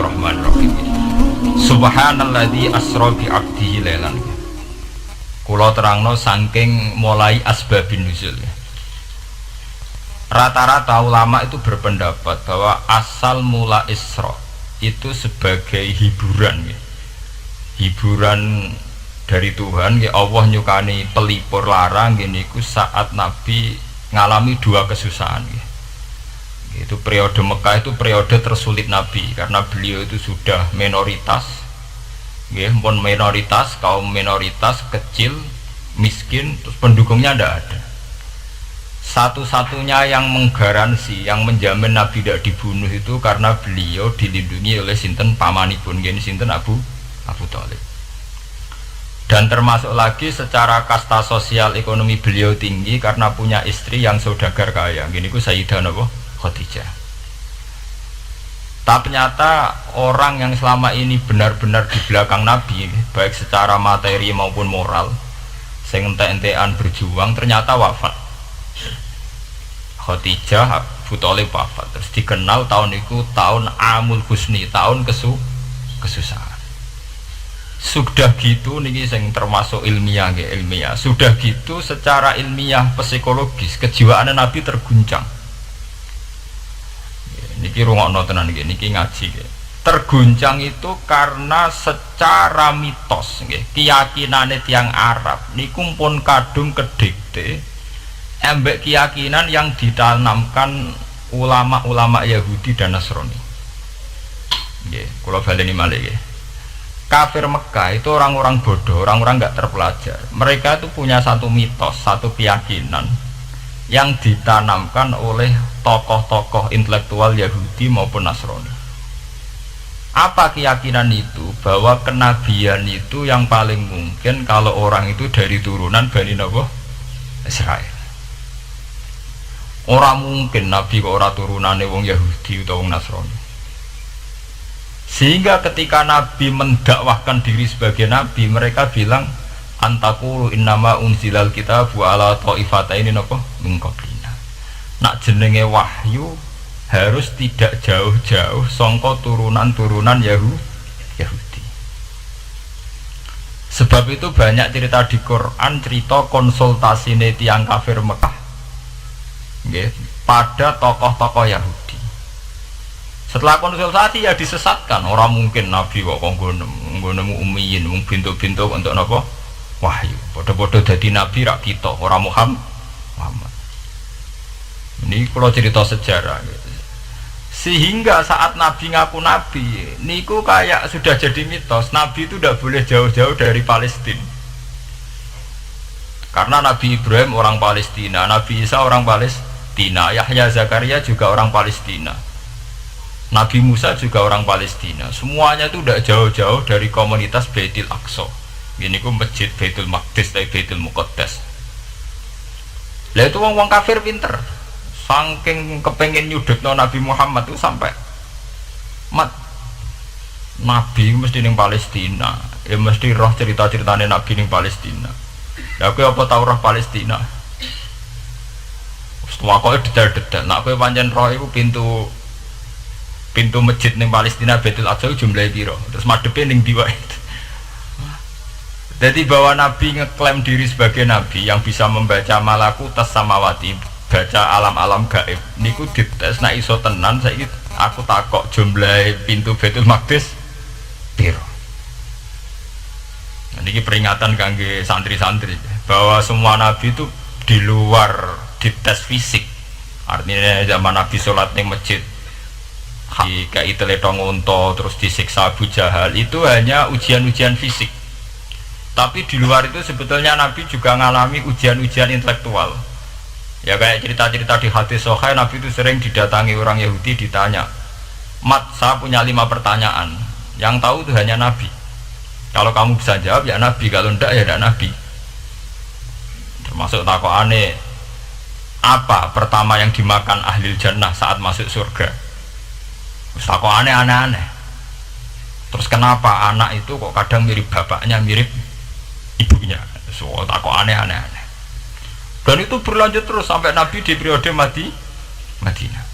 Bismillahirrahmanirrahim. Subhanalladzi asra bi 'abdihi lailan. Kula terangno saking mulai asbabun nuzul. Rata-rata ulama itu berpendapat bahwa asal mula Isra itu sebagai hiburan ya. Hiburan dari Tuhan ya, Allah nyukani pelipur larang gini ku saat Nabi ngalami dua kesusahan ya. Itu periode Mekah itu periode tersulit Nabi karena beliau itu sudah minoritas ya, minoritas, kaum minoritas kecil, miskin, terus pendukungnya tidak ada. Satu-satunya yang menggaransi, yang menjamin Nabi tidak dibunuh itu karena beliau dilindungi oleh sinten pamanipun, gini sinten Abu Thalib. Dan termasuk lagi secara kasta sosial ekonomi beliau tinggi karena punya istri yang saudagar kaya, gini ku Sayyidah Khadijah. Tapi ternyata orang yang selama ini benar-benar di belakang Nabi, baik secara materi maupun moral, sing ente-entean berjuang, ternyata wafat. Khadijah Abu Thalib wafat, terus dikenal tahun itu tahun Amul Husni, tahun kesusahan. Sudah gitu niki sing termasuk ilmiah nggih, ilmiah. Sudah gitu secara ilmiah psikologis kejiwaan Nabi terguncang. Niki rungokno tenan nggih, niki ngaji nggih. Terguncang itu karena secara mitos nggih, keyakinane tiyang Arab niku pun kadung kedikte embek keyakinan yang ditanamkan ulama-ulama Yahudi dan Nasrani. Nggih, kula baleni malih nggih. Kafir Mekah itu orang-orang bodoh, orang-orang enggak terpelajar. Mereka itu punya satu mitos, satu keyakinan yang ditanamkan oleh tokoh-tokoh intelektual Yahudi maupun Nasrani. Apa keyakinan itu? Bahwa kenabian itu yang paling mungkin kalau orang itu dari turunan Bani Israel. Orang mungkin Nabi kok ora turunane wong Yahudi atau wong Nasrani. Sehingga ketika Nabi mendakwahkan diri sebagai Nabi, mereka bilang antakulu innama unzilal kitabu ala ta'ifataini min qablina. Nak jenenge wahyu harus tidak jauh-jauh sangka turunan-turunan Yahudi. Sebab itu banyak cerita di Quran, cerita konsultasine tiyang kafir Mekah nggih pada tokoh-tokoh Yahudi. Setelah konsultasi ya disesatkan, orang mungkin Nabi kok nemu ummiyin mung bintu-bintu untuk napa? Wahyu. Padha-padha dadi nabi rak kita, ora Muhammad. Ini kalau cerita sejarah gitu. Sehingga saat Nabi ngaku Nabi, niku kayak sudah jadi mitos. Nabi itu tidak boleh jauh-jauh dari Palestina. Karena Nabi Ibrahim orang Palestina, Nabi Isa orang Palestina, Yahya Zakaria juga orang Palestina, Nabi Musa juga orang Palestina. Semuanya itu tidak jauh-jauh dari komunitas Baitul Aqsa. Ini ku masjid Baitul Maqdis dari Baitul Muqaddas. Lah itu wong kafir pinter, saking kepengen nyudutno Nabi Muhammad itu sampai Nabi mesti ning Palestina, ya mesti roh cerita-ceritane Nabi ning Palestina. Lah kowe apa tau roh Palestina? Setelah kowe dedal-dedal, nak kowe pancen roh iku pintu masjid ning Palestina Baitul Aqsa jumlahe piro? Terus madhepe ning ndi wae. Jadi bahwa Nabi ngeklaim diri sebagai Nabi yang bisa membaca malakutas samawati, baca alam-alam gaib, niku dites nak iso tenan. Saiki aku takok jumlah pintu Baitul Maqdis piro. Niki peringatan kangge santri-santri bahwa semua Nabi itu di luar dites fisik. Artinya zaman Nabi sholat ning masjid kayak teletong unta terus disiksa Abu Jahal itu hanya ujian-ujian fisik. Tapi di luar itu sebetulnya Nabi juga mengalami ujian-ujian intelektual. Ya kayak cerita-cerita di hadis Sahih, Nabi itu sering didatangi orang Yahudi ditanya, "Mat, saya punya 5 pertanyaan." Yang tahu itu hanya Nabi. Kalau kamu bisa jawab ya Nabi, kalau tidak ya tidak Nabi. Termasuk takokane, apa pertama yang dimakan ahli jannah saat masuk surga? Takokane aneh-aneh. Terus kenapa anak itu kok kadang mirip bapaknya, mirip ibunya? So takok aneh-aneh. Dan itu berlanjut terus sampai Nabi di periode Madinah.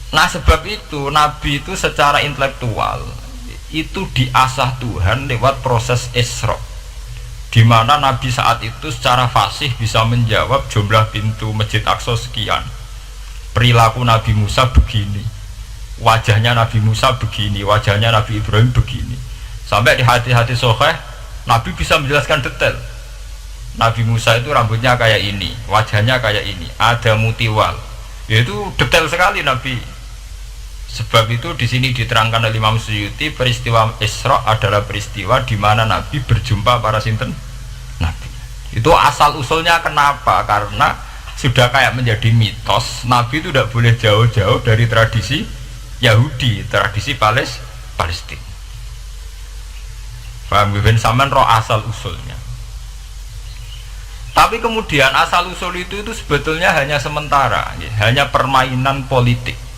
Nah sebab itu Nabi itu secara intelektual itu diasah Tuhan lewat proses Isra, di mana Nabi saat itu secara fasih bisa menjawab jumlah pintu Masjid Aqsa sekian, perilaku Nabi Musa begini, wajahnya Nabi Musa begini, wajahnya Nabi Ibrahim begini, sampai di hati-hati Soheh Nabi bisa menjelaskan detail. Nabi Musa itu rambutnya kayak ini, wajahnya kayak ini, ada mutiwal, yaitu detail sekali Nabi. Sebab itu di sini diterangkan oleh Imam Suyuti, peristiwa Isra adalah peristiwa di mana Nabi berjumpa para sinten Nabi. Itu asal usulnya kenapa? Karena sudah kayak menjadi mitos, Nabi itu tidak boleh jauh-jauh dari tradisi Yahudi, tradisi Palestina. Paham ben sampean roh asal usulnya. Tapi kemudian asal usul itu sebetulnya hanya sementara, hanya permainan politik.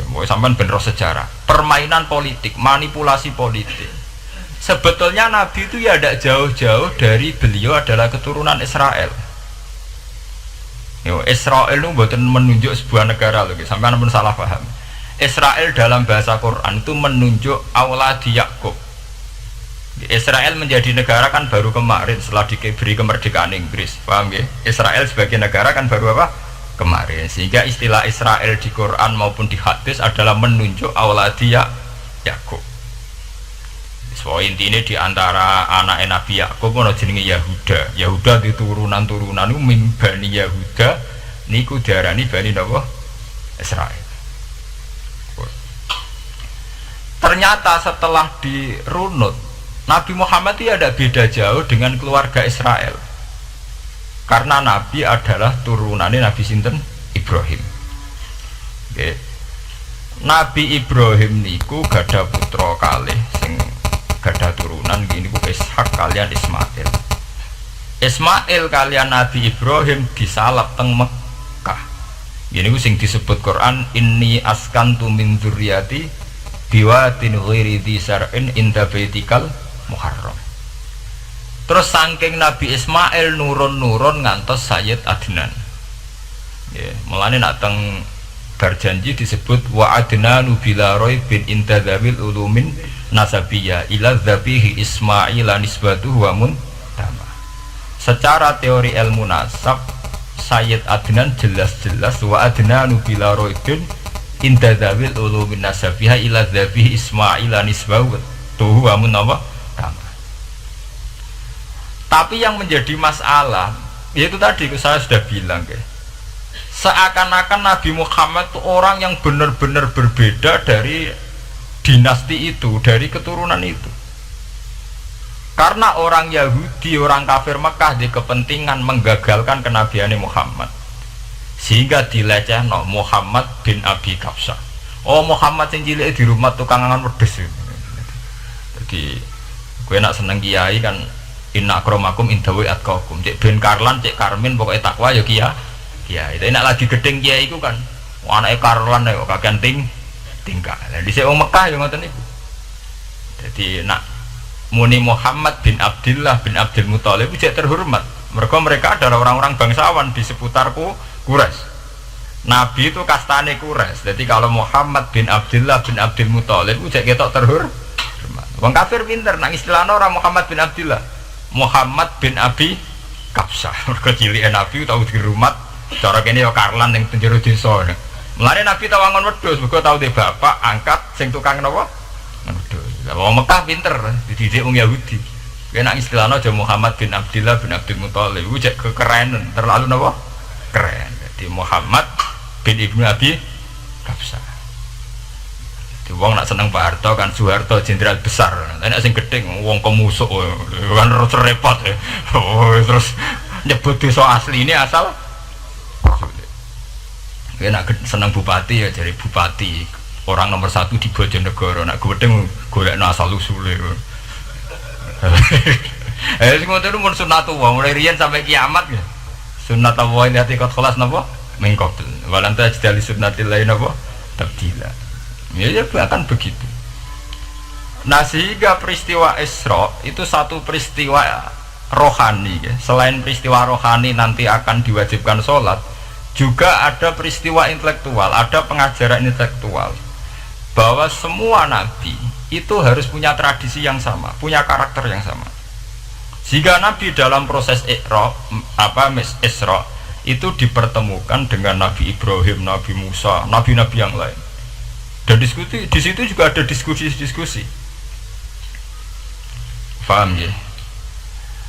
Mau sampean ben roh sejarah, permainan politik, manipulasi politik. Sebetulnya Nabi itu ya tidak jauh-jauh dari beliau adalah keturunan Israel. Israel itu bukan menunjuk sebuah negara loh, sampean pun salah paham. Israel dalam bahasa Quran itu menunjuk auladi Yakub. Israel menjadi negara kan baru kemarin setelah diberi kemerdekaan Inggris, paham ya? Israel sebagai negara kan baru apa? Kemarin, sehingga istilah Israel di Quran maupun di hadis adalah menunjuk auladi Yakub. So intinya di antara anak Nabi Yakub ono jenenge Yahuda. Yahuda di turunan-turunan itu min Bani Yahuda niku diarani Bani napa? Israel. Ternyata setelah dirunut, Nabi Muhammad itu ada beda jauh dengan keluarga Israel. Karena Nabi adalah turunannya Nabi sinten Ibrahim. Okay. Nabi Ibrahim niku gada putra kalih sing gada turunan gini ku Ishak kalian Ismail. Ismail kalian Nabi Ibrahim disalap teng Mekah. Gini ku sing disebut Quran inni askantu min dzurriyyati biwatin ghairi dzar'in inda baitikal muharram. Terus saking Nabi Ismail nurun-nurun ngantos Sayyid Adnan. Ya, mulane nak teng berjanji disebut wa adnanu bila bin intadzawil ulumin nasabiyya ila dzabihi Ismail nisbatuhu wa muntama. Secara teori ilmu nasab Sayyid Adnan jelas-jelas wa adnanu bila bin intadzawil ulumin nasabiyya ila dzabihi Ismail nisbatuhu wa muntama. Tapi yang menjadi masalah yaitu tadi saya sudah bilang ya, seakan-akan Nabi Muhammad itu orang yang benar-benar berbeda dari dinasti itu, dari keturunan itu. Karena orang Yahudi, orang kafir Mekah di kepentingan menggagalkan kenabian Muhammad, sehingga dilecehno Muhammad bin Abi Kabsah. Oh Muhammad yang cilik di rumah tukang angan wedes. Jadi gue nak seneng kiai kan inna akromakum indawi atqakum, cek ben Karlan cek Karmin pokoknya takwa ya kiai. Tapi nak lagi gedeng kiai itu kan anake Karlan kok kakean tinggal. Lah dhisik wong Mekah ya ngoten niku. Jadi nak muni Muhammad bin Abdullah bin Abdul Muthalib cek terhormat. Mereka adalah orang-orang bangsawan di seputar Quraisy. Nabi itu kastane Quraisy. Jadi kalau Muhammad bin Abdullah bin Abdul Muthalib cek ketok terhormat. Wong kafir pinter nang istilahna orang Muhammad bin Abdullah. Muhammad bin Abi Kabsah. Mergo cilike Nabi tau dirumat cara kene ya Karlan ning penjero desa. Mulane Nabi tau angon wedhus, mergo tau de bapak angkat sing tukang napa? Wedhus. Lah wong Mekah pinter, dididik wong Yahudi. Nek istilahna aja Muhammad bin Abdullah bin Abdul Muthalib, ku cek kekerenan, terlalu napa? Keren. Jadi Muhammad bin Ibnu Abi Kabsah. Wong nak seneng Pak Harto kan Soeharto jenderal besar. Nek sing gedeng wong kemusuk kan repot ya. Oh, terus nyebut desa asli ini asal. Nek seneng bupati ya jadi bupati. Orang nomor 1 di Bojonegoro. Nak gedeng golekno asal usule. Sing ngono mun sunatullah mulai riyen sampai kiamat ya. Sunatullah ini hati kot kelas napa? Mengkot. Walanta jadi sunnatillah napa? Tabdila. Ya akan begitu. Nah sehingga peristiwa Isra itu satu peristiwa rohani ya. Selain peristiwa rohani nanti akan diwajibkan sholat, juga ada peristiwa intelektual, ada pengajaran intelektual bahwa semua nabi itu harus punya tradisi yang sama, punya karakter yang sama. Jika nabi dalam proses Isra itu dipertemukan dengan Nabi Ibrahim, Nabi Musa, nabi-nabi yang lain. Dan diskusi di situ juga ada diskusi-diskusi. Paham ya?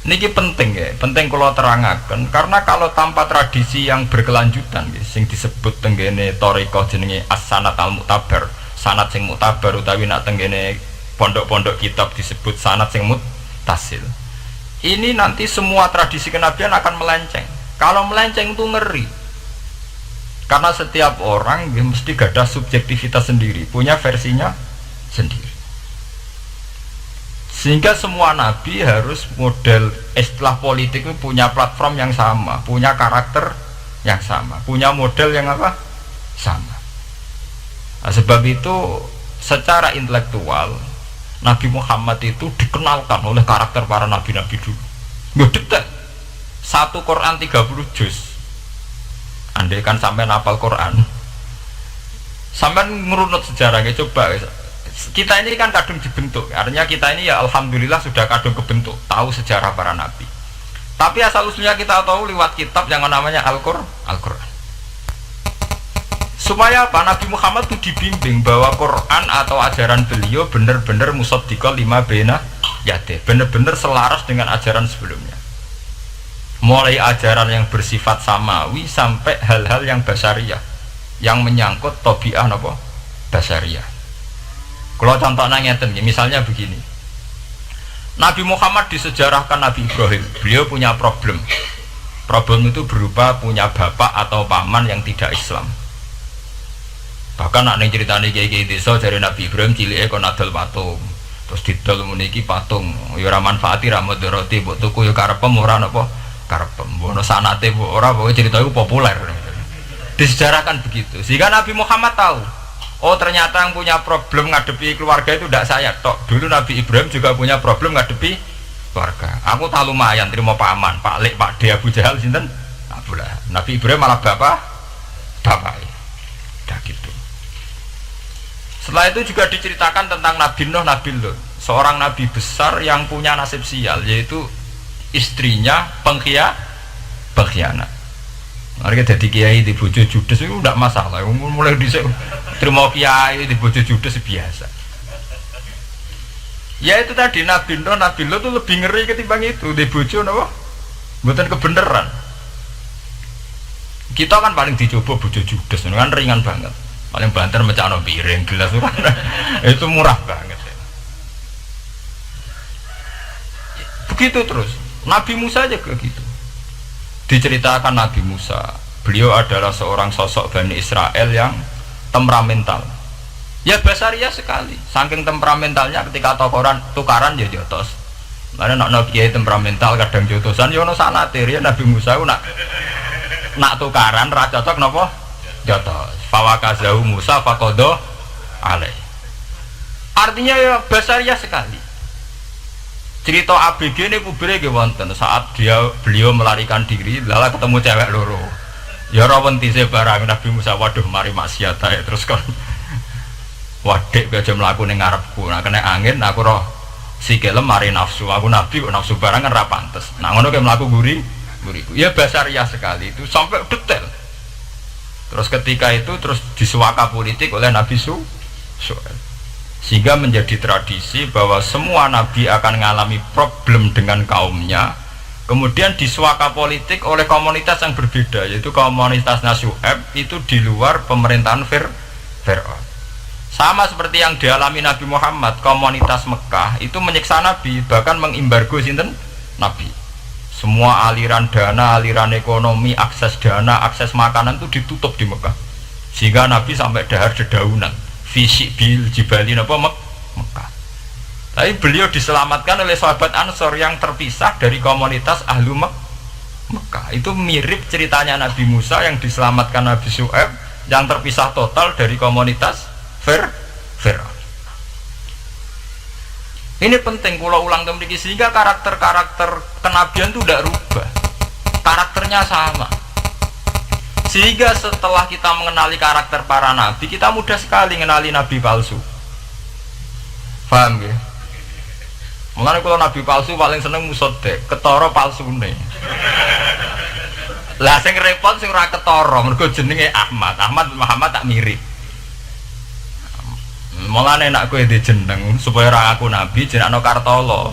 Niki penting ya, penting kalau terangkan karena kalau tanpa tradisi yang berkelanjutan ya, sing disebut tenggene thariqah jenenge as-sanad al-mu'tabar, sanad sing mu'tabar utawi nak tenggene pondok-pondok kitab disebut sanad sing muttasil. Ini nanti semua tradisi kenabian akan melenceng. Kalau melenceng itu ngeri. Karena setiap orang ya, mesti ada subjektivitas sendiri, punya versinya sendiri. Sehingga semua nabi harus model istilah politik itu punya platform yang sama, punya karakter yang sama, punya model yang apa? Sama. Nah, sebab itu secara intelektual Nabi Muhammad itu dikenalkan oleh karakter para nabi-nabi dulu. Ya detail. Satu Quran 30 juz. Andai kan sampai hafal Quran, sampai ngurunut sejarahnya coba. Kita ini kan kadung dibentuk, artinya kita ini ya alhamdulillah sudah kadung kebentuk, tahu sejarah para nabi. Tapi asal usulnya kita tahu lewat kitab yang namanya Al-Quran. Supaya apa? Nabi Muhammad itu dibimbing bahwa Quran atau ajaran beliau benar-benar musaddiqal lima baina yadeh, benar-benar selaras dengan ajaran sebelumnya. Mulai ajaran yang bersifat samawi sampai hal-hal yang basariyah, yang menyangkut tabi'ah apa? Basariyah. Kalau contohnya ngeten, misalnya begini, Nabi Muhammad disejarahkan Nabi Ibrahim, beliau punya problem. Problem itu berupa punya bapak atau paman yang tidak Islam. Bahkan nak ning ceritane kiai-kiai desa dari Nabi Ibrahim cilike kon adol patung. Terus didol meniki patung, ya ora manfaati ra mudarati, mbok tuku ya karepem ora napa karepem. Mbok sanate mbok ora, pokoke cerita itu populer. Disejarahkan begitu. Sehingga Nabi Muhammad tahu, oh ternyata yang punya problem ngadepi keluarga itu tidak saya tok. Dulu Nabi Ibrahim juga punya problem ngadepi keluarga. Aku tak lumayan terima paman, Pak Lek, Pak De, Abu Jahal sinten? Abu Lahab. Nabi Ibrahim malah bapak. Dah gitu. Setelah itu juga diceritakan tentang Nabi Nuh, Nabi Lut, seorang nabi besar yang punya nasib sial, yaitu istrinya pengkhianat. Mereka jadi kiai di bojo judes itu tidak masalah. Mulai dhisik terima kiai di bojo judes biasa. Ya itu tadi Nabi Nuh, Nabi Lut itu lebih ngeri ketimbang itu di bojo napa? Mboten kebenaran. Kita kan paling dicoba bojo judes kan ringan banget. Paling banter mecano piring gelas itu murah banget. Begitu terus. Nabi Musa aja begitu. Diceritakan Nabi Musa, beliau adalah seorang sosok Bani Israel yang temperamental. Ya basariah sekali. Saking temperamentalnya ketika tukaran ya jotos. Karena nak kiai temperamental kadang jotosan. Yono sanate ya Nabi Musa nak tukaran ra cocok napa? Jotos. Fawakazahu Musa fakodo alaih. Artinya ya basariah sekali. Cerita ABG ini kubire ke wonten saat beliau melarikan diri, lalu ketemu cewek loro. Ya rawan tise barang Nabi Musa, waduh mari maksiat ae terus kan. Wadek aja mlaku ning ngarepku. Nah kena angin aku roh sikile mari nafsu. Aku nabi kok nafsu barang kan ra pantes. Nah ngono ke mlaku guriku. Ya basariah sekali itu sampai detail. Terus ketika itu terus disuaka politik oleh Nabi Syuaib. Sehingga menjadi tradisi bahwa semua nabi akan mengalami problem dengan kaumnya, kemudian disuaka politik oleh komunitas yang berbeda, yaitu komunitas Syuaib itu di luar pemerintahan Fir'aun. Sama seperti yang dialami Nabi Muhammad, komunitas Mekah itu menyiksa Nabi, bahkan mengimbargo sinten Nabi. Semua aliran dana, aliran ekonomi, akses dana, akses makanan itu ditutup di Mekah. Sehingga Nabi sampai dahar dedaunan. Fisik bil jibali napa Mekah. Tapi beliau diselamatkan oleh sahabat Ansor yang terpisah dari komunitas ahlu Mekah. Itu mirip ceritanya Nabi Musa yang diselamatkan Nabi Syuaib yang terpisah total dari komunitas Fir'aun. Ini penting kalau ulang temriki sehingga karakter-karakter kenabian itu tidak rubah. Karakternya sama. Sehingga setelah kita mengenali karakter para nabi, kita mudah sekali mengenali nabi palsu. Paham ya? Mengenai kalau nabi palsu paling seneng musodek, ketara palsune. Lah sing repot sing ora ketara, mergo jenenge Ahmad. Ahmad Muhammad tak mirip. Mulane nek kowe di jeneng supaya ora aku nabi jenengno Kartolo.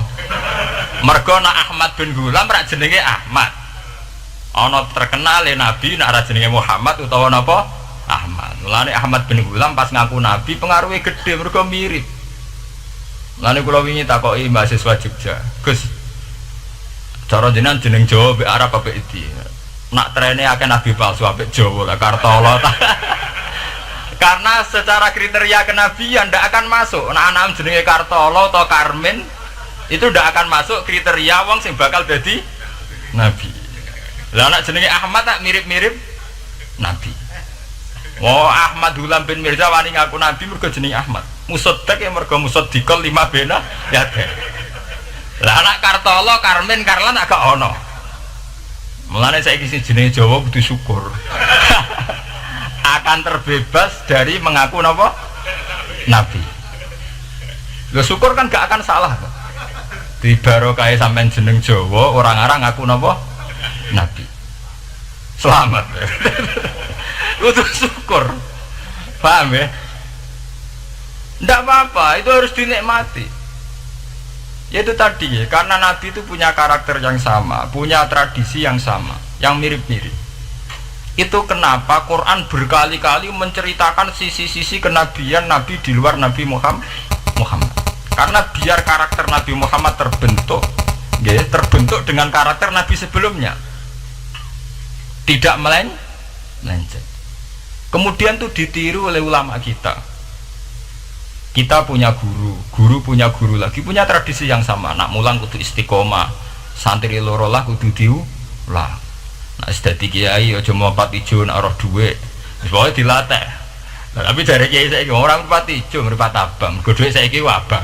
Mergo nek Ahmad bin Gulam rak jenenge Ahmad. Ana terkenal nabi nek ora jenenge Muhammad utawa napa Ahmad. Mulane Ahmad bin Gulam pas ngaku nabi pengaruhe gede mergo mirip. Mulane kula wingi takoki mahasiswa Jogja, Gus. Cara jenengan jeneng Jawa mbek Arab apa iki? Nak trene akeh nabi palsu apik Jawa lah Kartolo. Karena secara kriteria kenabian ndak akan masuk. Nah anak jenenge Kartolo atau Karmen itu ndak akan masuk kriteria wong sing bakal jadi nabi. Lah anak jenenge Ahmad tak mirip-mirip nabi. Oh Ahmad Hulam bin Mirza wani ngaku nabi mergo jenenge Ahmad. Musoddaq ya mergo musoddikol 5 bena ya teh. Lah anak Kartolo, Karmen, Karlan agak ono. Mulane saiki sing jenenge Jawa kudu syukur. Akan terbebas dari mengaku napa nabi. Lho syukur kan gak akan salah. Di barokah sampean jeneng Jawa orang-orang ngaku napa nabi. Selamat. Kudu syukur. Paham ya? Ndak apa-apa, itu harus dinikmati. Yaitu tadi ya, karena nabi itu punya karakter yang sama, punya tradisi yang sama, yang mirip-mirip. Itu kenapa Quran berkali-kali menceritakan sisi-sisi kenabian Nabi di luar Nabi Muhammad. Karena biar karakter Nabi Muhammad terbentuk, ya, terbentuk dengan karakter Nabi sebelumnya, tidak melenceng. Kemudian itu ditiru oleh ulama kita. Kita punya guru punya guru lagi, punya tradisi yang sama. Nak mulang kudu istiqomah, santri loro lah kudu diulang. Nah, sedadi kiai aja mau mripat ijo nek ora dhuwit. Wis pokoke dilatih. Lah tapi jare kiai saiki ora mripat ijo, mripat abang. Mergo dhuwit saiki abang.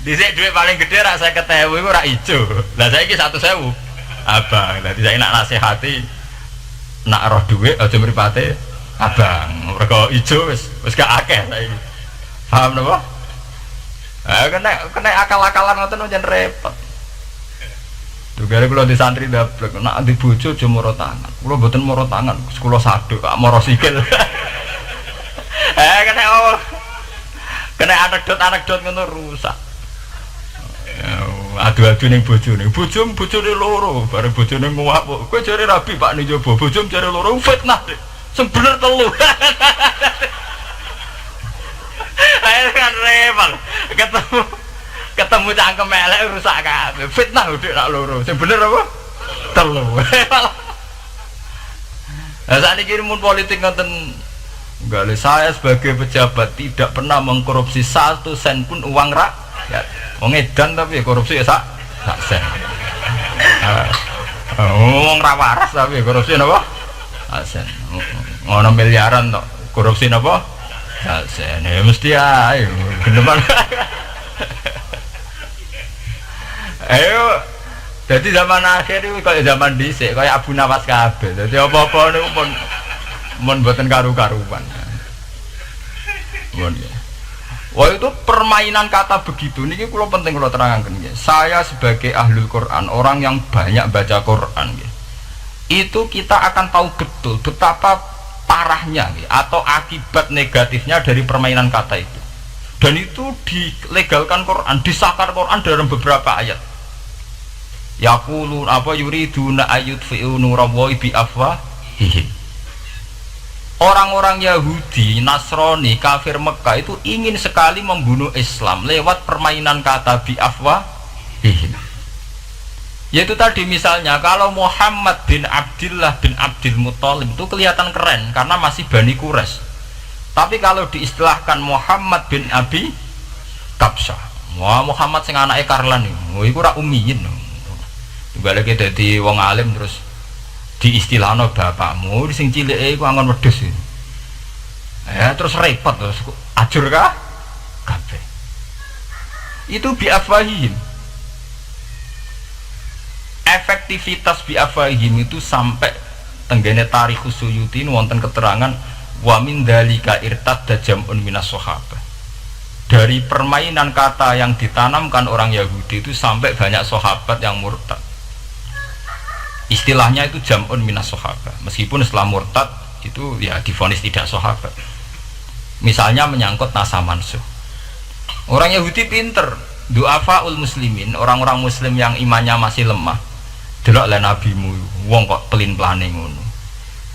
Dhisik dhuwit paling gedhe rak 50.000 iku rak ijo. Lah saiki 100.000 abang. Lah dhisik nak nasihati nak roh dhuwit aja mripate abang. Mergo ijo wis gak akeh saiki. Paham napa? Kena akal-akalan ngoten jan repot. Gara kula di santri dablek, nak di bojo aja moro tangan. Kula mboten moro tangan, kula saduk kok moro sikil. Kena anekdot ngono rusak. Adu-adu ning bojone. Bojone loro, bareng bojone nguwak. Kowe jare rabi Pak ning njaba, bojom jare loro fitnah. Sing bener telu. Ayo kan repot. Ketemu cangkem elek rusak kabeh. Fitnah udah nak loro. Sing bener apa? Telu. Lah sakniki mun politik ngoten enggak, saya sebagai pejabat tidak pernah mengkorupsi 1 sen pun uang rakyat. Wong edan tapi korupsi ya sak sen. Wong ra waras tapi korupsi napa? Sak sen. Ngono miliaran tok. Korupsi napa? Sak sen. Ya mesti ae gendeman. Ayo, jadi zaman akhir itu kayak zaman dhisik, kayak Abu Nawas kabeh. Jadi apa-apa niku pun mboten karu-karuan. Mun ya. Wah itu permainan kata begitu niki kula penting kula terangaken nggih. Saya sebagai ahlul Quran, orang yang banyak baca Quran nggih. Itu kita akan tahu betul betapa parahnya nggih, atau akibat negatifnya dari permainan kata itu. Dan itu dilegalkan Quran, disahkan Quran dalam beberapa ayat. Yaqulun apa yuriduna ayutfi'u nurallahi bi afwahihim. Orang-orang Yahudi, Nasrani, kafir Mekah itu ingin sekali membunuh Islam lewat permainan kata bi afwahihim. Yaitu tadi misalnya kalau Muhammad bin Abdullah bin Abdul Muthalib itu kelihatan keren karena masih Bani Quraisy. Tapi kalau diistilahkan Muhammad bin Abi Kabsyah, wah Muhammad sing anake Karlan iku ora ummiyin. Balik dadi wong alim terus diistilahno bapakmu sing cilike iku angon wedhus. Ya terus repot terus ajur kabeh. Itu biafahim. Efektivitas biafahim itu sampai tenggene Tarikhus Suyuti wonten keterangan wa min dzalika irtadda jam'un minas sahabah. Dari permainan kata yang ditanamkan orang Yahudi itu sampai banyak sahabat yang murtad. Istilahnya itu jam'un minas sahabah. Meskipun setelah murtad itu ya divonis tidak sahabat. Misalnya menyangkut nasa mansuh. Orang Yahudi pinter, du'afaul muslimin, orang-orang muslim yang imannya masih lemah. Delok le nabimu, wong kok pelin-pelane ngono.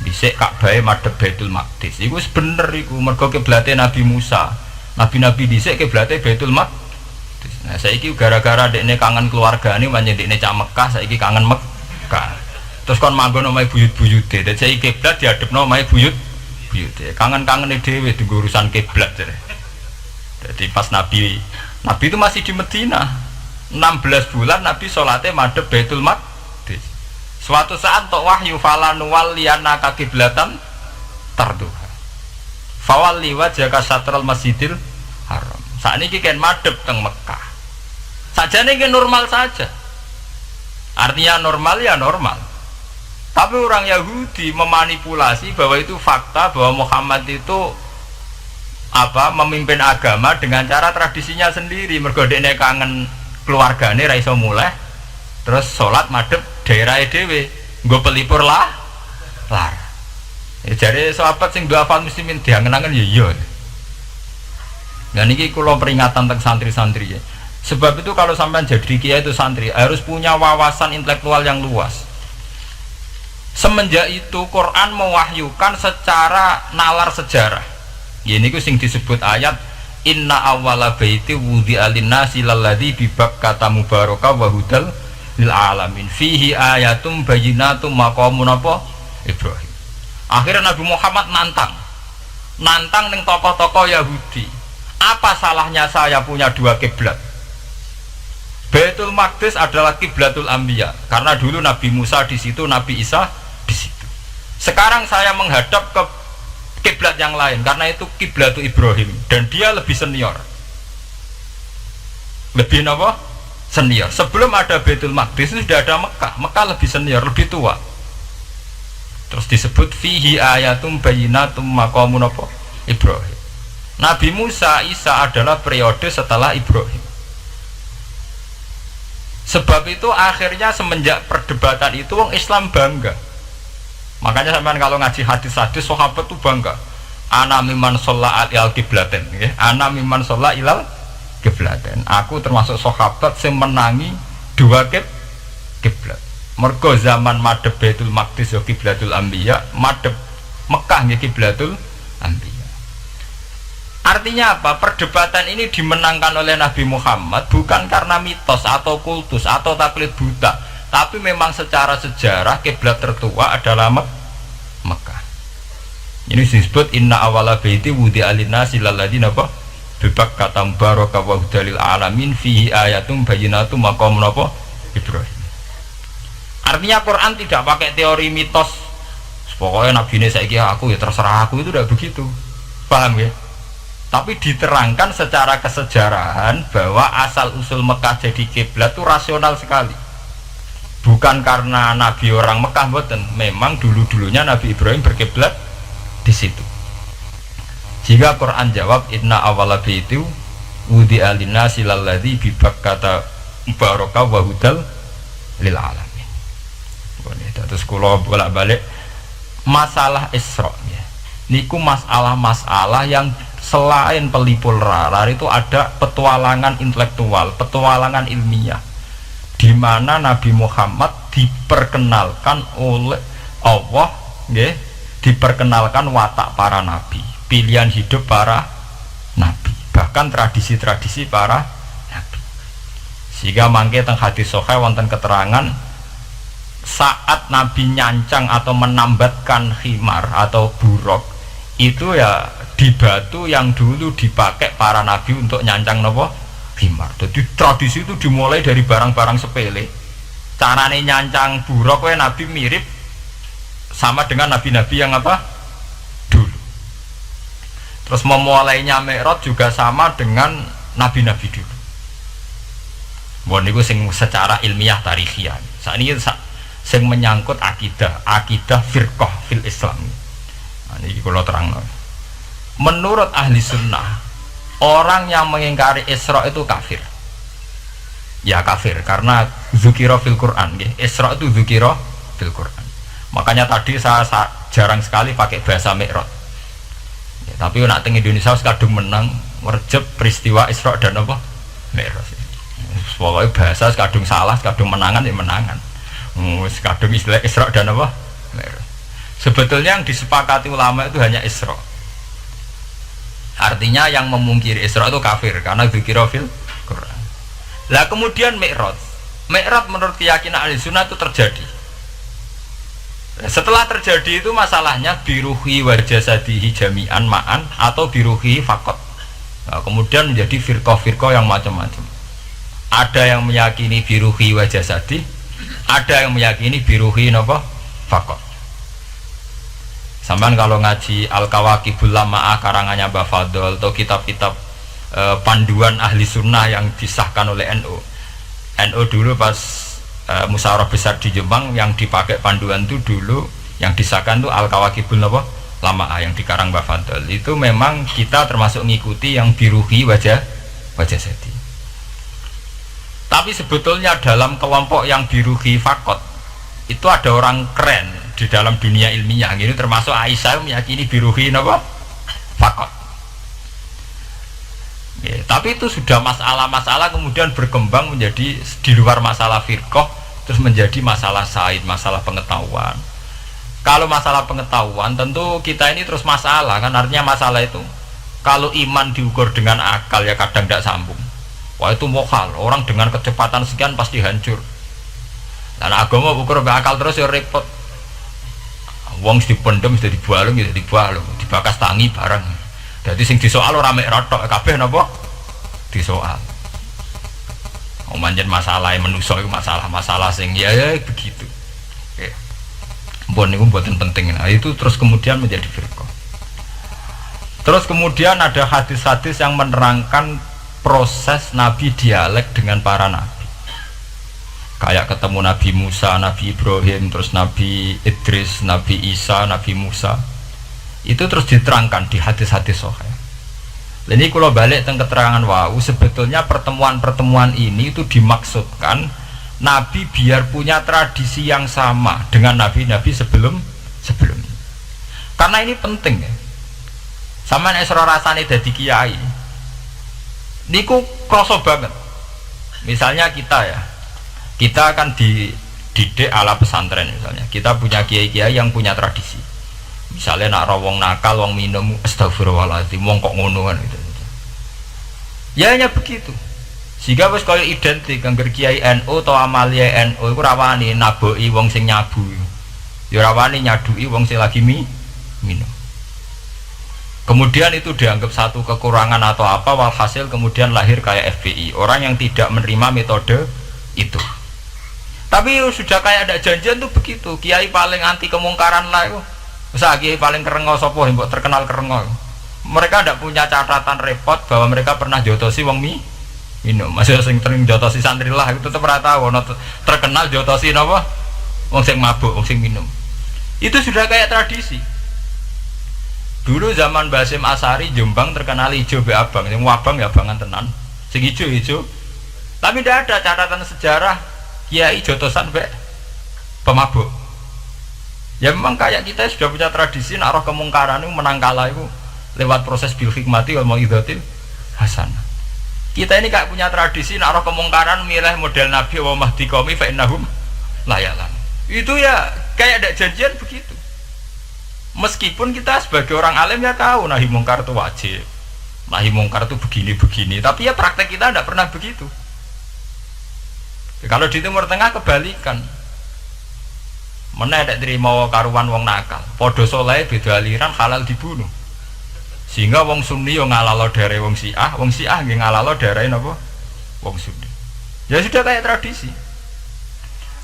Dhisik Ka'bah madhep Baitul Maqdis. Iku wis bener iku, mergo kiblate Nabi Musa. Nabi-nabi dhisik kiblate Baitul Maqdis. Nah, saiki gara-gara dekne kangen keluargane pancen dekne cak Mekah, saiki kangen Mekah. Terus kon manggon omahe buyut-buyute. Dadi saiki kiblat diadepno omahe buyut-buyute. Kangen-kangene dhewe dienggo urusan kiblat jare. Jadi pas Nabi itu masih di Medina. 16 bulan Nabi salate madhep Baitul Maqdis. Suatu saat tok wahyu falanu walliyana kiblatan tarduha. Fawalli wajhaka syatral Masjidil Haram. Sakniki kan madhep teng Mekah. Sajane ki normal saja. Artinya normal ya normal. Tapi orang Yahudi memanipulasi bahwa itu fakta, bahwa Muhammad itu memimpin agama dengan cara tradisinya sendiri. Mergo dekne kangen keluargane ra iso muleh. Terus salat madhep daerah dhewe, nggo pelipur lar. Jadi sahabat sing du'afal muslimin diangen-angen ya iya. Dan ini kalau peringatan tentang santri-santri ya. Sebab itu kalau sampai jadi kiai itu santri harus punya wawasan intelektual yang luas. Semenjak itu Quran mewahyukan secara nalar sejarah. Ya ini sing disebut ayat inna awwala baiti wudi'a lin-nasi lalladzi bi Bakkata mubaraka wa hudal lil alamin fihi ayatum bayyinatum maqamun Ibrahim. Akhirnya Nabi Muhammad nantang ning tokoh-tokoh Yahudi. Apa salahnya saya punya dua kiblat? Baitul Maqdis adalah kiblatul anbiya karena dulu Nabi Musa di situ, Nabi Isa di situ. Sekarang saya menghadap ke kiblat yang lain karena itu kiblatul Ibrahim dan dia lebih senior. Lebih apa? Senior. Sebelum ada Baitul Maqdis sudah ada Mekah. Mekah lebih senior, lebih tua. Terus disebut fihi ayatum bayyinatum maqamun Ibrahim. Nabi Musa Isa adalah periode setelah Ibrahim. Sebab itu akhirnya semenjak perdebatan itu orang Islam bangga. Makanya sampean kalau ngaji hadis-hadis sahabat itu bangga. Ana mimman sholla ilal kiblaten, ana mimman sholla ilal kiblaten. Aku termasuk sahabat yang menangi dua kiblat. Mergo zaman madhep Baitul Maqdis ya kiblatul anbiya, madhep Mekah ya kiblatul anbiya. Artinya apa? Perdebatan ini dimenangkan oleh Nabi Muhammad bukan karena mitos atau kultus atau taklid buta, tapi memang secara sejarah kiblat tertua adalah Mekah. Ini disebut inna awala baiti wudi'a lin-nasi lalladzi bi Bakkata mubaraka wa hudalil alamin fihi ayatum bayyinatum maqamun Ibrahim. Artinya Quran tidak pakai teori mitos. Pokoknya Nabi ini saiki aku ya terserah aku, itu tidak begitu. Paham ya? Tapi diterangkan secara kesejarahan bahwa asal usul Mekah jadi kiblat itu rasional sekali. Bukan karena Nabi orang Mekah mboten, memang dulu-dulunya Nabi Ibrahim berkiblat di situ. Jika Quran jawab inna awwala baiti wudi'a lin-nasi lalladzi bi Bakkata mubaraka wa hudal lil alamin. Terus kalau bolak-balik masalah Isra ya. Niku masalah-masalah yang selain pelipur larar itu ada petualangan intelektual, petualangan ilmiah, di mana Nabi Muhammad diperkenalkan oleh Allah, ya, diperkenalkan watak para nabi, pilihan hidup para nabi, bahkan tradisi-tradisi para nabi. Sehingga mangke teng hadis sahih wonten keterangan saat Nabi nyancang atau menambatkan khimar atau buruk itu ya di batu yang dulu dipakai para nabi untuk nyancang nopo khimar. Jadi tradisi itu dimulai dari barang-barang sepele. Carane nyancang buruk Nabi mirip sama dengan nabi-nabi yang apa dulu. Terus memulainya Mi'raj juga sama dengan nabi-nabi dulu. Bon niku sing secara ilmiah tarikhiyah. Saat ini sing menyangkut akidah firqah fil Islam. Nah, ini kalau terang. Menurut ahli sunnah, orang yang mengingkari Isra itu kafir. Ya kafir karena dzukira fil Quran. Isra itu dzukira fil Quran. Makanya tadi saya jarang sekali pakai bahasa Mi'raj. Ya, tapi nak teng Indonesia kadung menang merjep peristiwa Isra dan apa? Mi'raj. Pokoknya bahasa kadung salah, kadung menangan ya menangan. Kadung istilah Isra dan apa? Mi'raj. Sebetulnya yang disepakati ulama itu hanya Isra. Artinya yang memungkiri Isra itu kafir karena dzikra fil Quran. Lah kemudian Mi'raj menurut keyakinan ahli sunnah itu terjadi. Setelah terjadi itu masalahnya biruhi wa jasadihi jami'an ma'an atau biruhi fakot. Nah, kemudian menjadi firqah-firqah yang macam-macam. Ada yang meyakini biruhi wa jasadi, ada yang meyakini biruhi napa fakot. Sampai kalau ngaji Al-Kawakibul Lama'ah karangannya Mbah Fadol atau kitab-kitab panduan ahli sunnah yang disahkan oleh NU dulu pas musyawarah besar di Jepang yang dipakai panduan itu dulu yang disahkan itu Al-Kawakibul Lama'ah yang dikarang Mbah Fadol. Itu memang kita termasuk ngikuti yang biruhi wajah jadi. Tapi sebetulnya dalam kelompok yang biruhi fakot itu ada orang keren di dalam dunia ilmiah ini, termasuk Aisyah meyakini biruhi apa? Fakot. Ya, tapi itu sudah masalah-masalah kemudian berkembang menjadi di luar masalah firqah, terus menjadi masalah said, masalah pengetahuan. Kalau masalah pengetahuan tentu kita ini terus masalah kan, artinya masalah itu kalau iman diukur dengan akal ya kadang tidak sambung. Wah itu mokal, orang dengan kecepatan sekian pasti hancur. Dan agama ukur akal terus ya repot. Wong dipendem sudah dibualung ya dibualung, dibakas tangi bareng. Jadi sing disoal ora mek rotok kabeh napa disoal. Manjen masalah manusa iku masalah sing ya begitu. Oke. Mbon niku mboten penting. Nah, itu terus kemudian menjadi firqah. Terus kemudian ada hadis-hadis yang menerangkan proses Nabi dialek dengan para nabi. Kayak ketemu Nabi Musa, Nabi Ibrahim, terus Nabi Idris, Nabi Isa, Nabi Musa. Itu terus diterangkan di hadis-hadis sahih. Ini kalau balik tentang keterangan wau, sebetulnya pertemuan-pertemuan ini itu dimaksudkan Nabi biar punya tradisi yang sama dengan Nabi-Nabi sebelumnya. Karena ini penting ya. Sama nek sira rasane dadi kiai. Niku kroso banget. Misalnya kita akan dididik ala pesantren misalnya. Kita punya kiai-kiai yang punya tradisi. Misalnya nak rawong nakal, wong minum, astagfirullahaladzim, wong kok ngono kan gitu. Ya hanya begitu. Sehingga wis kaya identik angger kiai NU atau amalia NU iku rawani naboki wong sing nyabu. Ya rawani nyaduki wong sing lagi minum. Kemudian itu dianggap satu kekurangan atau apa, walhasil kemudian lahir kayak FPI, orang yang tidak menerima metode itu. Tapi sudah kayak ada janjian tuh begitu. Kiai paling anti kemungkaran lah itu. Masa kiai paling kerengo sopo yang terkenal kerengo. Mereka tidak punya catatan repot bahwa mereka pernah jotosi wong minum. Masih sing sering jotosi santri lah itu tetap rata terkenal jotosi napa? Wong sing mabuk, wong sing minum. Itu sudah kayak tradisi. Dulu zaman Basim Asari Jombang terkenal hijau be abang, yang wabang ya abangan tenan. Sing hijau. Tapi tidak ada catatan sejarah kiai jotosan be pemabuk. Ya memang kayak kita sudah punya tradisi naruh kemungkaran itu menang kalah itu lewat proses bil hikmati wal mau'izatil hasanah. Kita ini kayak punya tradisi naruh kemungkaran milih model Nabi wa mahdi qaumi fa innahum la ya'lam. Itu ya kayak ada janjian begitu. Meskipun kita sebagai orang alim ya tahu nahi mungkar itu wajib, nahi mungkar itu begini-begini, tapi ya praktek kita tidak pernah begitu. Ya, kalau di Timur Tengah kebalikan, mana ada terima karuan wong nakal, podo soleh beda aliran halal dibunuh, sehingga wong Sunni yang ngalalo dari wong Syiah yang ngalalo dari apa? Wong Sunni. Ya sudah kayak tradisi.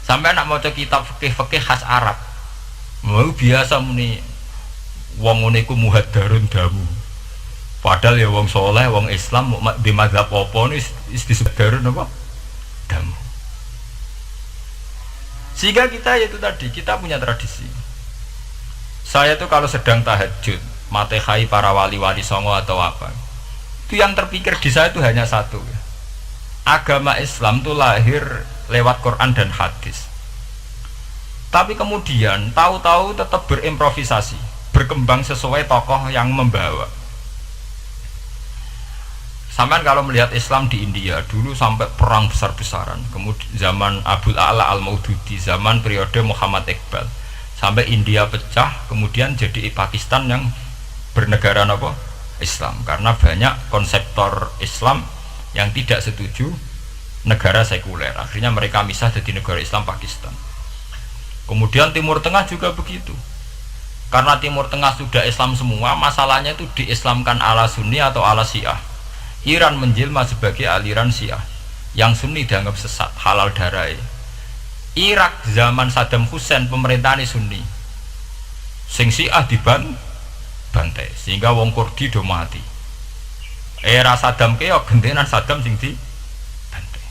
Sampai nak mau kitab fikih khas Arab, mau biasa muni. Wong ngene iku muhaddarun damu. Padahal ya wong soleh, wong Islam di mazhab apa ini disebut darun apa? Damu. Sehingga kita itu tadi, kita punya tradisi. Saya tuh kalau sedang tahajud, matehai para wali-wali songo atau apa, itu yang terpikir di saya itu hanya satu. Agama Islam itu lahir lewat Quran dan hadis. Tapi kemudian tahu-tahu tetap berimprovisasi, berkembang sesuai tokoh yang membawa. Sampai kalau melihat Islam di India dulu sampai perang besar-besaran, kemudian zaman Abul A'la Al-Maududi, zaman periode Muhammad Iqbal, sampai India pecah, kemudian jadi Pakistan yang bernegara apa? Islam, karena banyak konseptor Islam yang tidak setuju negara sekuler. Akhirnya mereka misah jadi negara Islam Pakistan. Kemudian Timur Tengah juga begitu. Karena Timur Tengah sudah Islam semua, masalahnya itu diislamkan ala Sunni atau ala Syiah. Iran menjelma sebagai aliran Syiah, yang Sunni dianggap sesat, halal darah. Irak zaman Saddam Hussein pemerintahan Sunni, sing Syiah dibantai, sehingga wong Kurdi do mati. Era Saddam keok gentenan Saddam sing dibantai.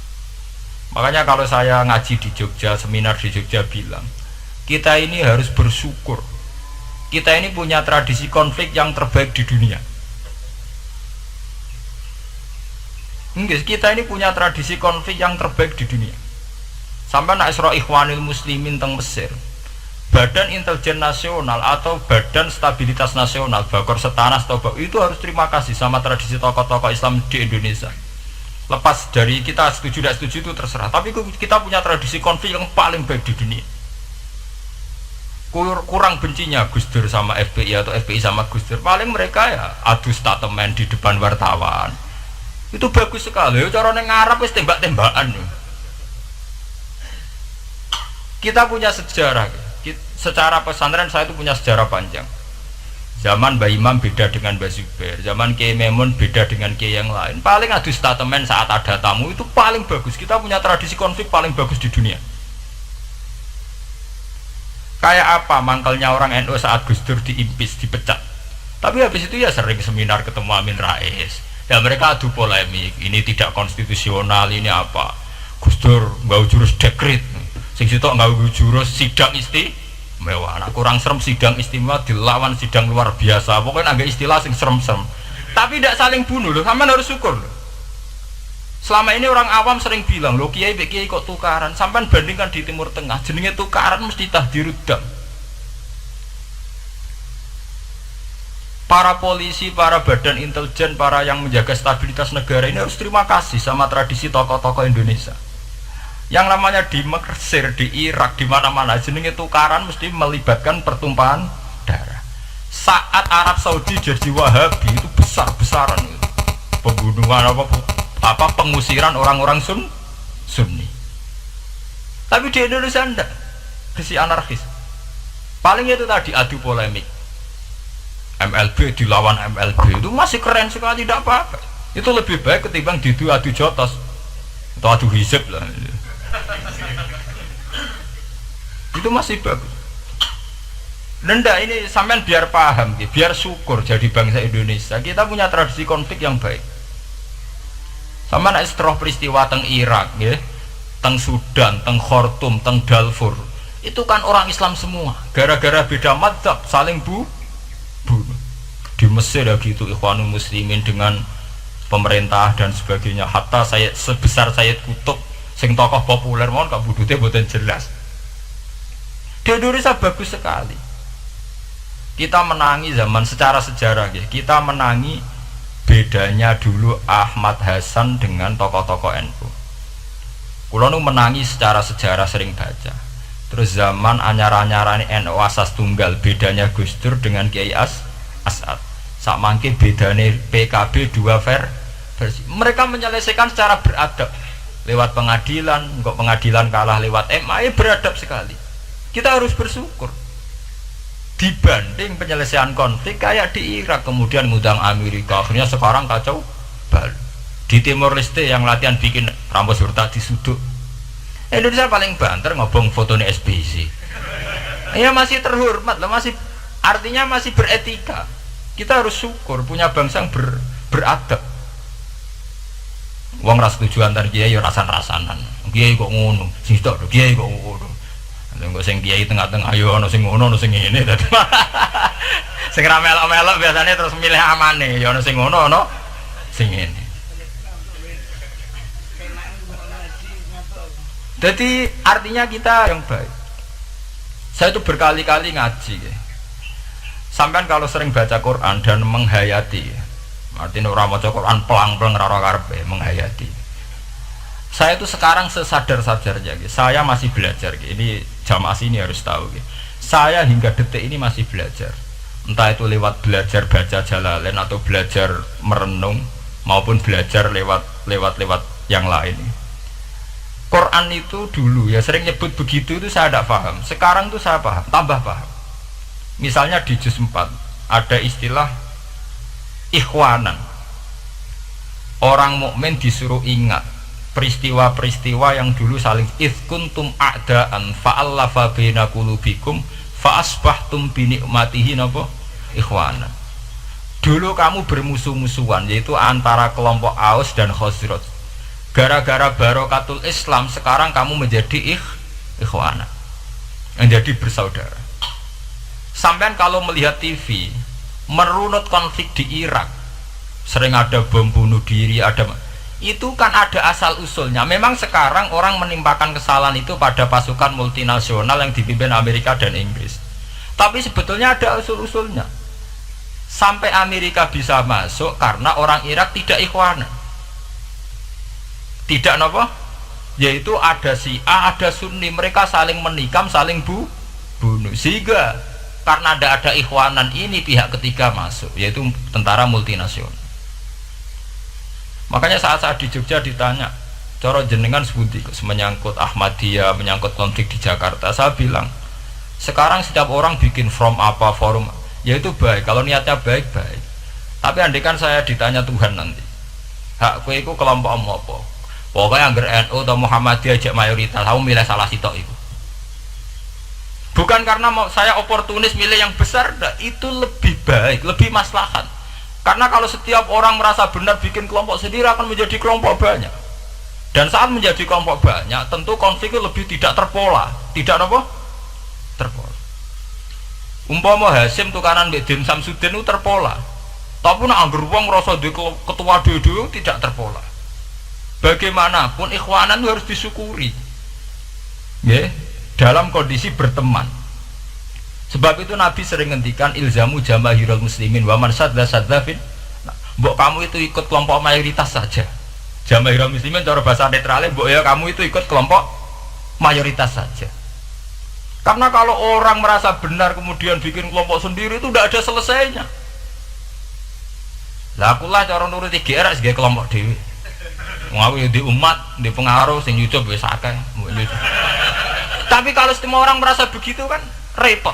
Makanya kalau saya ngaji di Jogja, seminar di Jogja bilang, kita ini harus bersyukur. Kita ini punya tradisi konflik yang terbaik di dunia. Enggak, kita ini punya tradisi konflik yang terbaik di dunia. Sampai nak Isra Ikhwanil Muslimin teng Mesir, Badan Intelijen Nasional atau Badan Stabilitas Nasional, Bakor Setanas atau itu harus terima kasih sama tradisi tokoh-tokoh Islam di Indonesia. Lepas dari kita setuju tidak setuju itu terserah, tapi kita punya tradisi konflik yang paling baik di dunia. Kurang bencinya Gus Dur sama FPI atau FPI sama Gus Dur, paling mereka ya adu statement di depan wartawan. Itu bagus sekali. Cara neng Arab wis tembak-tembakan. Kita punya sejarah. Secara pesantren saya itu punya sejarah panjang. Zaman Mbah Imam beda dengan Mbah Zubair, zaman Kiai Memun beda dengan Kiai yang lain. Paling adu statement saat ada tamu itu paling bagus. Kita punya tradisi konflik paling bagus di dunia. Kayak apa mangkalnya orang NU saat Gus Dur diimpis, dipecat. Tapi habis itu ya sering seminar ketemu Amin Rais. Ya mereka adu polemik, ini tidak konstitusional, ini apa? Gus Dur nggak jurus dekret, sing sitok nggak jurus sidang istimewa. Nah, kurang serem sidang istimewa dilawan sidang luar biasa. Pokoknya agak istilah sing serem-serem. Tapi tidak saling bunuh loh, sampean harus syukur loh. Selama ini orang awam sering bilang, loh kiai kok tukaran. Sampean bandingkan di Timur Tengah, jenenge tukaran mesti tahdirudam. Para polisi, para badan intelijen, para yang menjaga stabilitas negara ini harus terima kasih sama tradisi tokoh-tokoh Indonesia. Yang namanya di Mesir, di Irak, di mana-mana jenenge tukaran mesti melibatkan pertumpahan darah. Saat Arab Saudi jadi Wahabi itu besar-besaran itu. Pembunuhan apa pengusiran orang-orang Sunni. Tapi di Indonesia enggak. Besi anarkis. Paling itu tadi adu polemik. MLB dilawan MLB itu masih keren sekali, tidak apa-apa. Itu lebih baik ketimbang adu jotos atau adu hizib lah. Itu masih bagus. Nenda ini sampean biar paham, biar syukur jadi bangsa Indonesia. Kita punya tradisi konflik yang baik. Sama nak setelah peristiwa teng Irak, teng Sudan, teng Khartoum, teng Darfur, itu kan orang Islam semua. Gara-gara beda madzhab saling bunuh. Di Mesir ya gitu, Ikhwanul Muslimin dengan pemerintah dan sebagainya. Hatta saya sebesar Sayyid Qutb, sing tokoh populer mohon gak budutnya boten jelas. Di Indonesia bagus sekali. Kita menangi zaman secara sejarah, kita menangi bedanya dulu Ahmad Hasan dengan tokoh-tokoh NU. Kulo nu menangi secara sejarah sering baca. Terus zaman anyar-anyarane NU asas tunggal, bedanya Gus Dur dengan Kiai As'ad. Sak mangke bedane PKB dua versi. Mereka menyelesaikan secara beradab lewat pengadilan, kok pengadilan kalah lewat MA, beradab sekali. Kita harus bersyukur. Dibanding penyelesaian konflik kayak di Irak, kemudian ngundang Amerika, akhirnya sekarang kacau balu. Di Timor Leste yang latihan bikin rambut surta disuduk. Indonesia paling banter ngobong fotonya SBC. Ya masih terhormat lah, masih artinya masih beretika. Kita harus syukur punya bangsa yang beradab. Wong ras tujuan antar kiai rasan-rasanan. Kiai kok ngono, sing tok kiai kok ngono. Engko sing kiai tengah-tengah yo ana sing ngono ana sing ngene dadi. Sing ra melok-melok biasanya terus milih amane, yo ana sing ngono ana sing ngene. Jadi artinya kita yang baik. Saya itu berkali-kali ngaji ya. Sampai kalau sering baca Quran dan menghayati, artinya orang baca Quran pelang-pelang rara karpe menghayati. Saya itu sekarang sesadar-sadarnya, saya masih belajar. Ini jamaah sini harus tahu. Saya hingga detik ini masih belajar. Entah itu lewat belajar baca Jalalain atau belajar merenung maupun belajar lewat yang lain. Quran itu dulu ya sering nyebut begitu itu saya tidak paham. Sekarang tuh saya paham, tambah paham. Misalnya di juz 4 ada istilah ikhwanan. Orang mukmin disuruh ingat peristiwa-peristiwa yang dulu saling kuntum a'daan fa'allafa baina qulubikum fa'asbahtum bi ni'matihi napa ikhwanan. Dulu kamu bermusuh-musuhan yaitu antara kelompok Aus dan Khazraj. Gara-gara barokatul Islam sekarang kamu menjadi ikhwana, menjadi bersaudara. Sampean kalau melihat TV merunut konflik di Irak, sering ada bom bunuh diri, itu kan ada asal usulnya. Memang sekarang orang menimpakan kesalahan itu pada pasukan multinasional yang dipimpin Amerika dan Inggris. Tapi sebetulnya ada usul-usulnya. Sampai Amerika bisa masuk karena orang Irak tidak ikhwana. Tidak apa? Yaitu ada Syiah, ada Sunni, mereka saling menikam, saling bunuh. Sehingga karena ada ikhwanan ini pihak ketiga masuk, yaitu tentara multinasional. Makanya saat di Jogja ditanya, cara jenengan sebuti menyangkut Ahmadiyah, menyangkut konflik di Jakarta, saya bilang, sekarang setiap orang bikin forum yaitu baik, kalau niatnya baik-baik. Tapi andaikan saya ditanya Tuhan nanti, hak kowe iku kelompok apa? Pokoknya anggar NU atau Muhammadiyah ajak mayoritas, kamu milih salah sitok itu. Bukan karena saya oportunis milih yang besar, itu lebih baik, lebih maslahat. Karena kalau setiap orang merasa benar bikin kelompok sendiri akan menjadi kelompok banyak. Dan saat menjadi kelompok banyak, tentu konfliknya lebih tidak terpola, tidak apa? Terpola. Umpama Hasim tukaran Mbak Din Samsudin itu terpola. Tapi nak anggar wong ngrasa ketua dhewe tidak terpola. Bagaimanapun ikhwanan itu harus disyukuri, ya, dalam kondisi berteman. Sebab itu Nabi sering ngendikan ilzamu jamaahirul muslimin wa man sadda fin. Mbok kamu itu ikut kelompok mayoritas saja. Jamaahirul muslimin cara bahasa netralnya mbok ya kamu itu ikut kelompok mayoritas saja. Karena kalau orang merasa benar kemudian bikin kelompok sendiri itu tidak ada selesainya. Lah akulah cara nuruti GR sebagai kelompok dewi. Ngaku di umat, di pengaruh, sing YouTube wis akeh. Tapi kalau semua orang merasa begitu kan repot.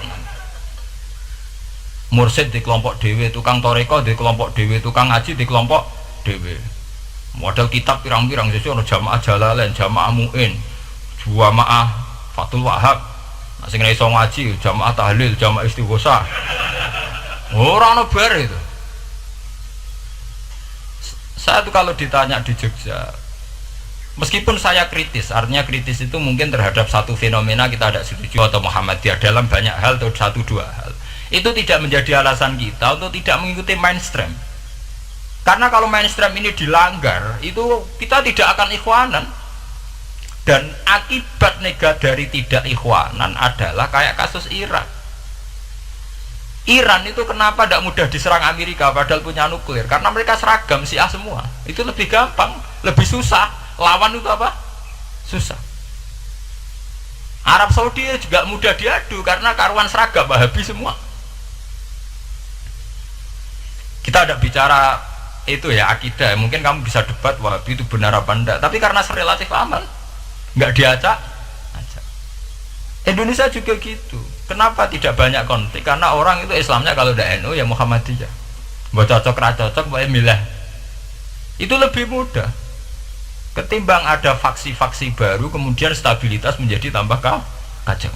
Mursyid di kelompok dewe, tukang toreko di kelompok dewe, tukang ngaji di kelompok dewe. Model kitab pirang-pirang sesuai jamaah Jalalain, jamaah Mu'in, jamaah Fathul Wahab. Nah, sing iso ngaji, jamaah tahlil, jamaah istighosah. Ora ono bar itu. Saya tuh kalau ditanya di Jogja, meskipun saya kritis, artinya kritis itu mungkin terhadap satu fenomena kita tidak setuju atau Muhammadiyah dalam banyak hal atau satu dua hal, itu tidak menjadi alasan kita untuk tidak mengikuti mainstream. Karena kalau mainstream ini dilanggar, itu kita tidak akan ikhwanan. Dan akibat negatif dari tidak ikhwanan adalah kayak kasus Irak. Iran itu kenapa tidak mudah diserang Amerika padahal punya nuklir? Karena mereka seragam Syiah semua. Itu lebih gampang, lebih susah. Lawan itu apa? Susah. Arab Saudi juga mudah diadu karena karuan seragam Wahabi semua. Kita tidak bicara itu ya akidah. Mungkin kamu bisa debat Wahabi itu benar apa enggak. Tapi karena relatif aman, nggak diacak. Indonesia juga gitu. Kenapa tidak banyak konflik? Karena orang itu Islamnya kalau udah NU ya Muhammadiyah. Buat cocok cocok, boleh milah. Itu lebih mudah. Ketimbang ada faksi-faksi baru, kemudian stabilitas menjadi tambah kacau.